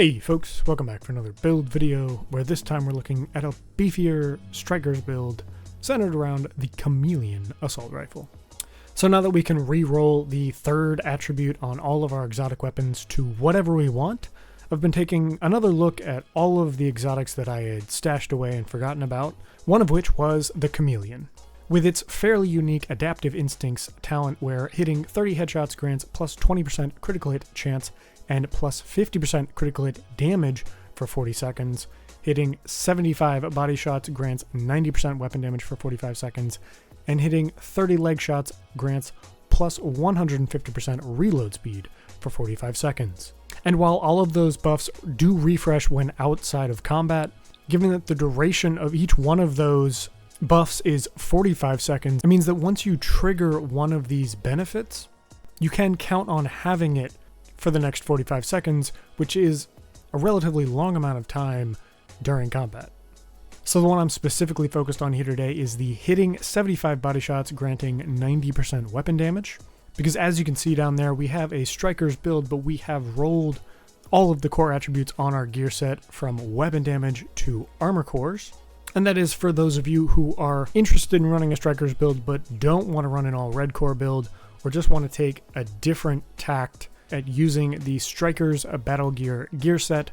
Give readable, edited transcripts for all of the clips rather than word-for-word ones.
Hey folks, welcome back for another build video, where this time we're looking at a beefier strikers build centered around the Chameleon assault rifle. So now that we can re-roll the third attribute on all of our exotic weapons to whatever we want, I've been taking another look at all of the exotics that I had stashed away and forgotten about, one of which was the Chameleon. With its fairly unique Adaptive Instincts talent where hitting 30 headshots grants plus 20% critical hit chance and plus 50% critical hit damage for 40 seconds, hitting 75 body shots grants 90% weapon damage for 45 seconds, and hitting 30 leg shots grants plus 150% reload speed for 45 seconds. And while all of those buffs do refresh when outside of combat, given that the duration of each one of those buffs is 45 seconds, it means that once you trigger one of these benefits, you can count on having it for the next 45 seconds, which is a relatively long amount of time during combat. So the one I'm specifically focused on here today is the hitting 75 body shots granting 90% weapon damage, because as you can see down there, we have a strikers build, but we have rolled all of the core attributes on our gear set from weapon damage to armor cores. And that is for those of you who are interested in running a strikers build but don't want to run an all red core build, or just want to take a different tact at using the strikers battle gear set.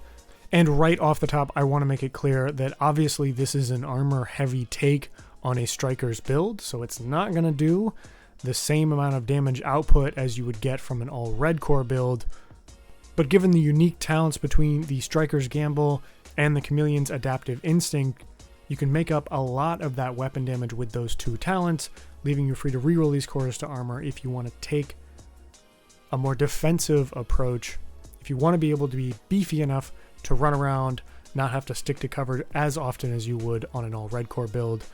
And right off the top, I want to make it clear that obviously this is an armor heavy take on a strikers build, so it's not going to do the same amount of damage output as you would get from an all red core build. But given the unique talents between the strikers gamble and the Chameleon's Adaptive Instinct, you can make up a lot of that weapon damage with those two talents, leaving you free to reroll these cores to armor if you want to take a more defensive approach, if you want to be able to be beefy enough to run around, not have to stick to cover as often as you would on an all red core build.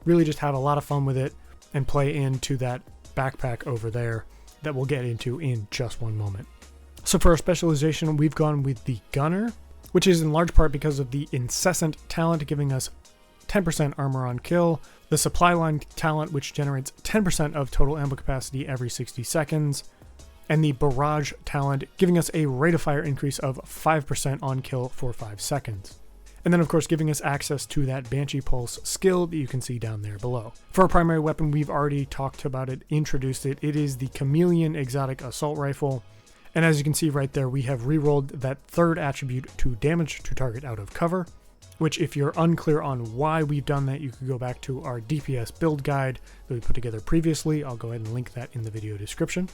Really just have a lot of fun with it and play into that backpack over there that we'll get into in just one moment. So for our specialization, we've gone with the Gunner, which is in large part because of the Incessant talent giving us 10% armor on kill, the Supply Line talent which generates 10% of total ammo capacity every 60 seconds, and the Barrage talent giving us a rate of fire increase of 5% on kill for 5 seconds. And then of course giving us access to that Banshee Pulse skill that you can see down there below. For our primary weapon, we've already talked about it, introduced it. It is the Chameleon Exotic Assault Rifle. And as you can see right there, we have rerolled that third attribute to damage to target out of cover, which if you're unclear on why we've done that, you could go back to our DPS build guide that we put together previously. I'll go ahead and link that in the video description.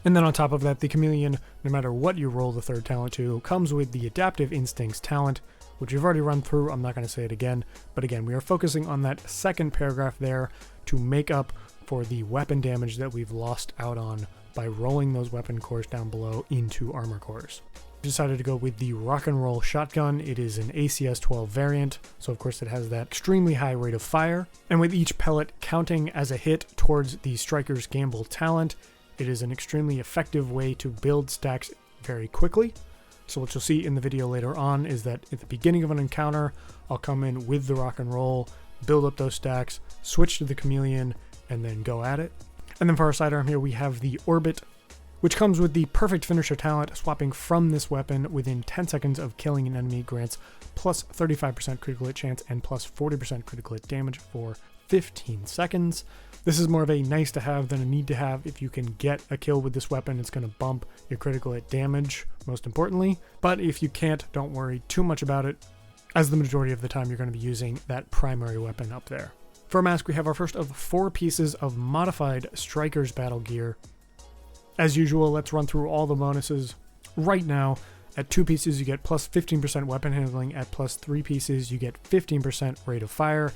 And then on top of that, the Chameleon, no matter what you roll the third talent to, comes with the Adaptive Instincts talent, which we've already run through. I'm not going to say it again, but again, we are focusing on that second paragraph there to make up for the weapon damage that we've lost out on by rolling those weapon cores down below into armor cores. We decided to go with the Rock and Roll Shotgun. It is an ACS-12 variant, so of course it has that extremely high rate of fire, and with each pellet counting as a hit towards the Striker's Gamble talent, it is an extremely effective way to build stacks very quickly. So what you'll see in the video later on is that at the beginning of an encounter, I'll come in with the Rock and Roll, build up those stacks, switch to the Chameleon, and then go at it. And then for our sidearm here, we have the Orbit, which comes with the Perfect Finisher talent. Swapping from this weapon within 10 seconds of killing an enemy grants plus 35% critical hit chance and plus 40% critical hit damage for 15 seconds. This is more of a nice to have than a need to have. If you can get a kill with this weapon, it's going to bump your critical hit damage, most importantly. But if you can't, don't worry too much about it, as the majority of the time you're going to be using that primary weapon up there. For our mask, we have our first of 4 pieces of modified Strikers battle gear. As usual, let's run through all the bonuses. Right now, at 2 pieces, you get plus 15% weapon handling. At plus 3 pieces, you get 15% rate of fire.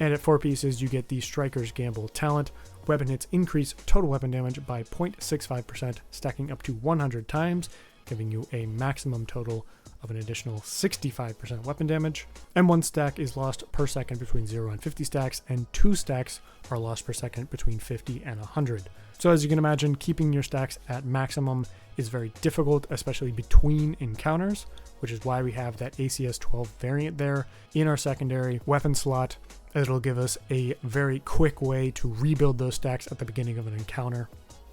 And at 4 pieces, you get the Striker's Gamble talent. Weapon hits increase total weapon damage by 0.65%, stacking up to 100 times, giving you a maximum total of an additional 65% weapon damage. And 1 stack is lost per second between 0 and 50 stacks, and 2 stacks are lost per second between 50 and 100. So as you can imagine, keeping your stacks at maximum is very difficult, especially between encounters, which is why we have that ACS-12 variant there in our secondary weapon slot. It'll give us a very quick way to rebuild those stacks at the beginning of an encounter.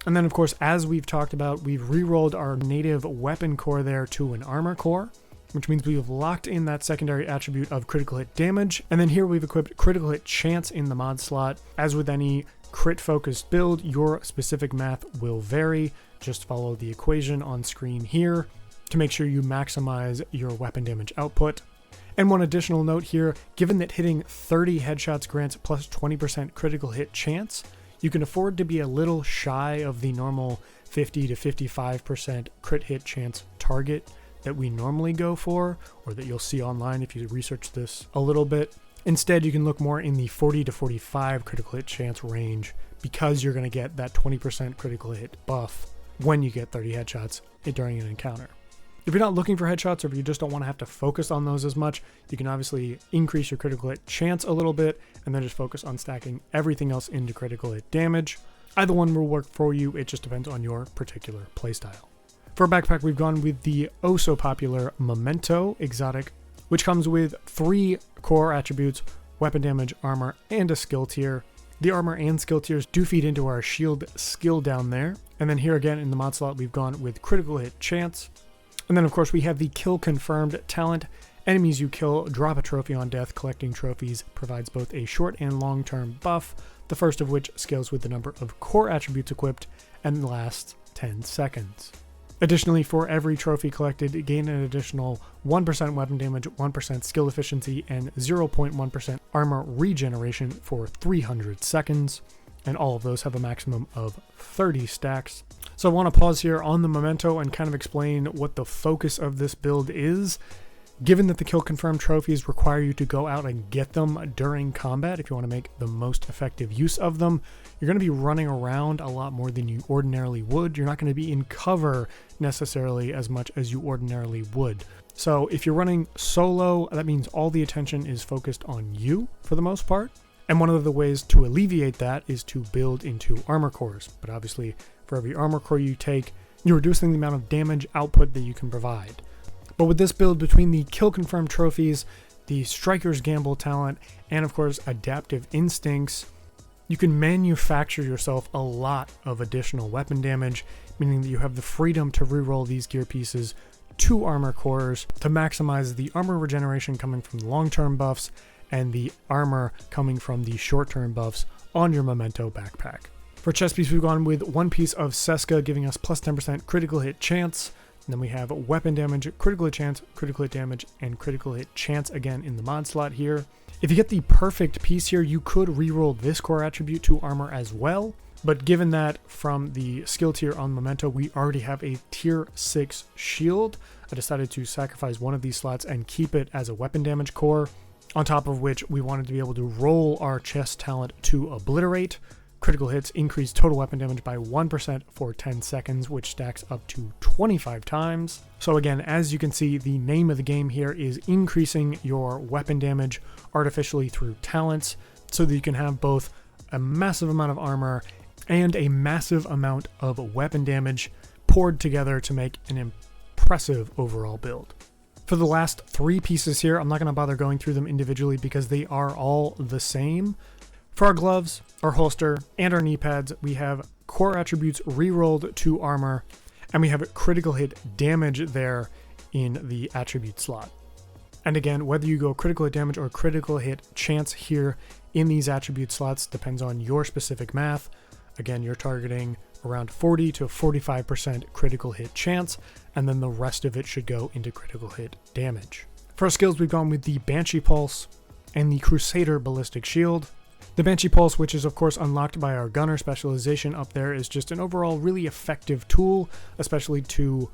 And then of course, as we've talked about, we've re-rolled our native weapon core there to an armor core. which means we've locked in that secondary attribute of critical hit damage. And then here we've equipped critical hit chance in the mod slot. As with any crit focused build, your specific math will vary. Just follow the equation on screen here to make sure you maximize your weapon damage output. And one additional note here, given that hitting 30 headshots grants plus 20% critical hit chance, you can afford to be a little shy of the normal 50 to 55% crit hit chance target that we normally go for, or that you'll see online if you research this a little bit. Instead, you can look more in the 40 to 45 critical hit chance range, because you're going to get that 20% critical hit buff when you get 30 headshots during an encounter. If you're not looking for headshots, or if you just don't want to have to focus on those as much, you can obviously increase your critical hit chance a little bit and then just focus on stacking everything else into critical hit damage. Either one will work for you, it just depends on your particular playstyle. For a backpack, we've gone with the oh so popular Memento exotic, which comes with 3 core attributes: weapon damage, armor, and a skill tier. The armor and skill tiers do feed into our shield skill down there. And then here again in the mod slot, we've gone with critical hit chance. And then of course we have the kill confirmed talent. Enemies you kill drop a trophy on death. Collecting trophies provides both a short and long-term buff, the first of which scales with the number of core attributes equipped and lasts 10 seconds. Additionally, for every trophy collected, gain an additional 1% weapon damage, 1% skill efficiency, and 0.1% armor regeneration for 300 seconds. And all of those have a maximum of 30 stacks. So I want to pause here on the Memento and kind of explain what the focus of this build is. Given that the kill confirmed trophies require you to go out and get them during combat, if you want to make the most effective use of them, you're going to be running around a lot more than you ordinarily would. You're not going to be in cover necessarily as much as you ordinarily would. So if you're running solo, that means all the attention is focused on you for the most part. And one of the ways to alleviate that is to build into armor cores. But obviously, for every armor core you take, you're reducing the amount of damage output that you can provide. But with this build, between the kill confirmed trophies, the Striker's Gamble talent, and of course adaptive instincts, you can manufacture yourself a lot of additional weapon damage, meaning that you have the freedom to reroll these gear pieces to armor cores to maximize the armor regeneration coming from the long-term buffs and the armor coming from the short-term buffs on your Memento backpack. For chest piece, we've gone with 1 piece of Seska, giving us plus 10% critical hit chance. And then we have weapon damage, critical hit chance, critical hit damage, and critical hit chance again in the mod slot here. If you get the perfect piece here, you could reroll this core attribute to armor as well. But given that from the skill tier on Memento, we already have a tier 6 shield, I decided to sacrifice one of these slots and keep it as a weapon damage core. On top of which, we wanted to be able to roll our chest talent to obliterate. Critical hits increase total weapon damage by 1% for 10 seconds, which stacks up to 25 times. So again, as you can see, the name of the game here is increasing your weapon damage artificially through talents, so that you can have both a massive amount of armor and a massive amount of weapon damage poured together to make an impressive overall build. For the last 3 pieces here, I'm not going to bother going through them individually because they are all the same. For our gloves, our holster, and our knee pads, we have core attributes rerolled to armor, and we have critical hit damage there in the attribute slot. And again, whether you go critical hit damage or critical hit chance here in these attribute slots depends on your specific math. Again, you're targeting around 40 to 45% critical hit chance, and then the rest of it should go into critical hit damage. For our skills, we've gone with the Banshee Pulse and the Crusader Ballistic Shield. The Banshee Pulse, which is of course unlocked by our Gunner specialization up there, is just an overall really effective tool, especially to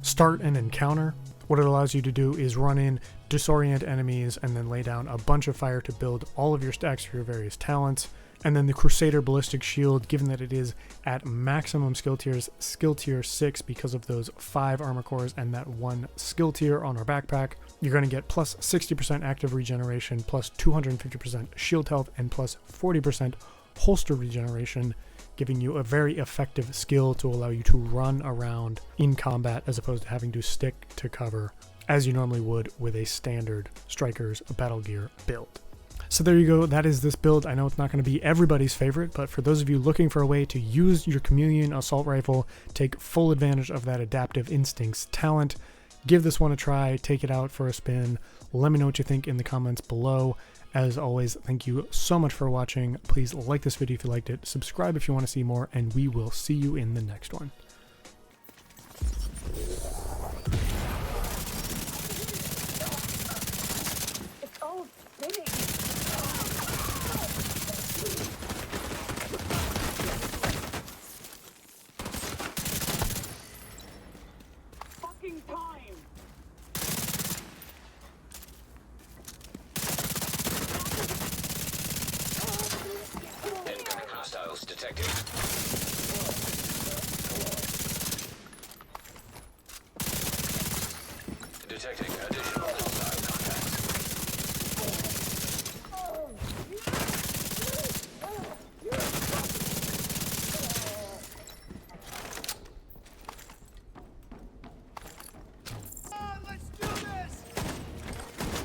start an encounter. What it allows you to do is run in, disorient enemies, and then lay down a bunch of fire to build all of your stacks for your various talents. And then the Crusader Ballistic Shield, given that it is at maximum skill tiers, skill tier 6 because of those 5 armor cores and that 1 skill tier on our backpack, you're going to get plus 60% active regeneration, plus 250% shield health, and plus 40% holster regeneration, giving you a very effective skill to allow you to run around in combat as opposed to having to stick to cover as you normally would with a standard Striker's Battle Gear build. So there you go, that is this build. I know it's not going to be everybody's favorite, but for those of you looking for a way to use your Chameleon assault rifle, take full advantage of that adaptive instincts talent, give this one a try, take it out for a spin. Let me know what you think in the comments below. As always, thank you so much for watching. Please like this video if you liked it, subscribe if you want to see more, and we will see you in the next one. Hostiles detected. Detecting additional hostile contacts. Let's do this!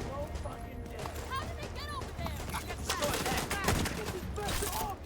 No fucking dead. How did they get over there? I can destroy that. This is better off.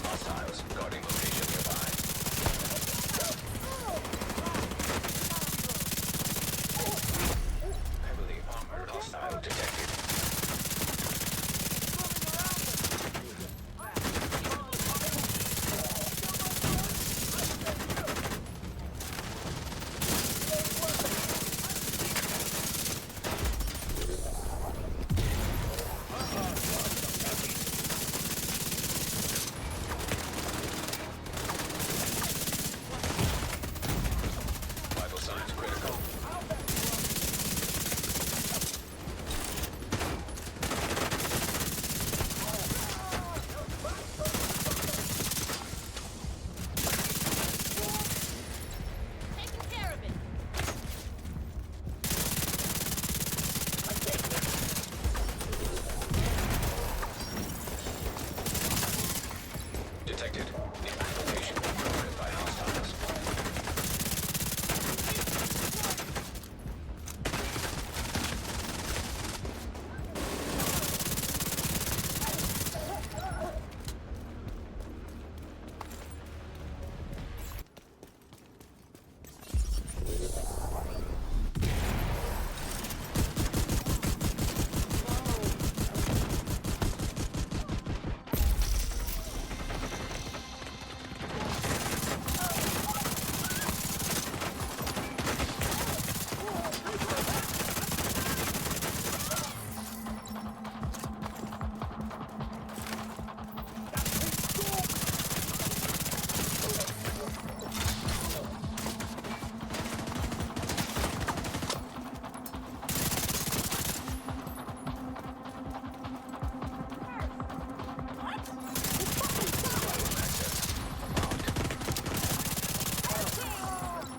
Hostiles guarding location nearby. Heavily armored hostile detected. Vital signs critical. Taking care of it. Detected. Impact location confirmed by hostiles.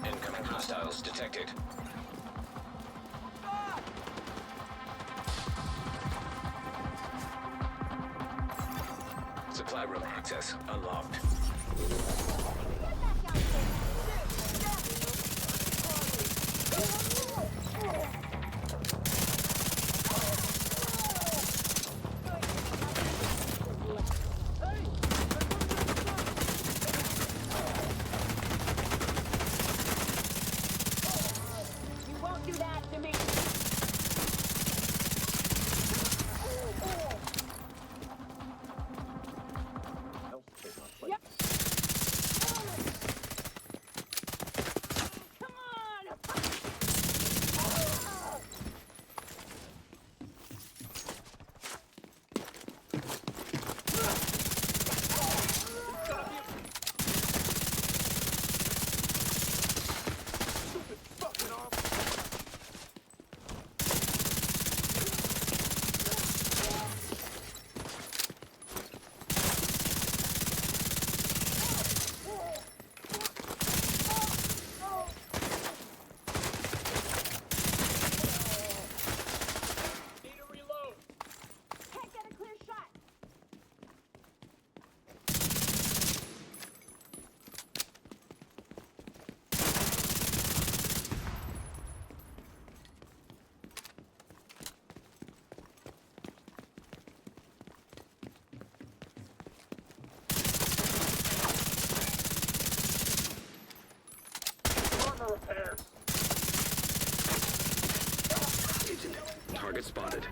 Incoming hostiles detected. Supply room access unlocked. You won't do that to me. Yep. spotted.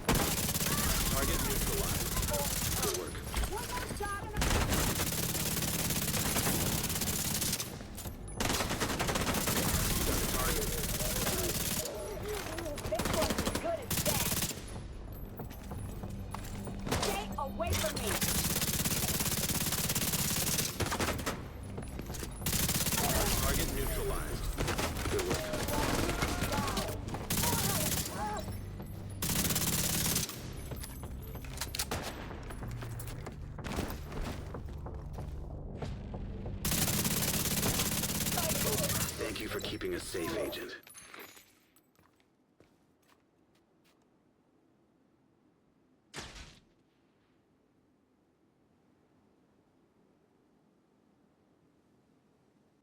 Target neutralized. Good work. One more shot and Got the target. this one's as good as dead. Stay away from me. Target neutralized. Good work. Thank you for keeping us safe, Agent.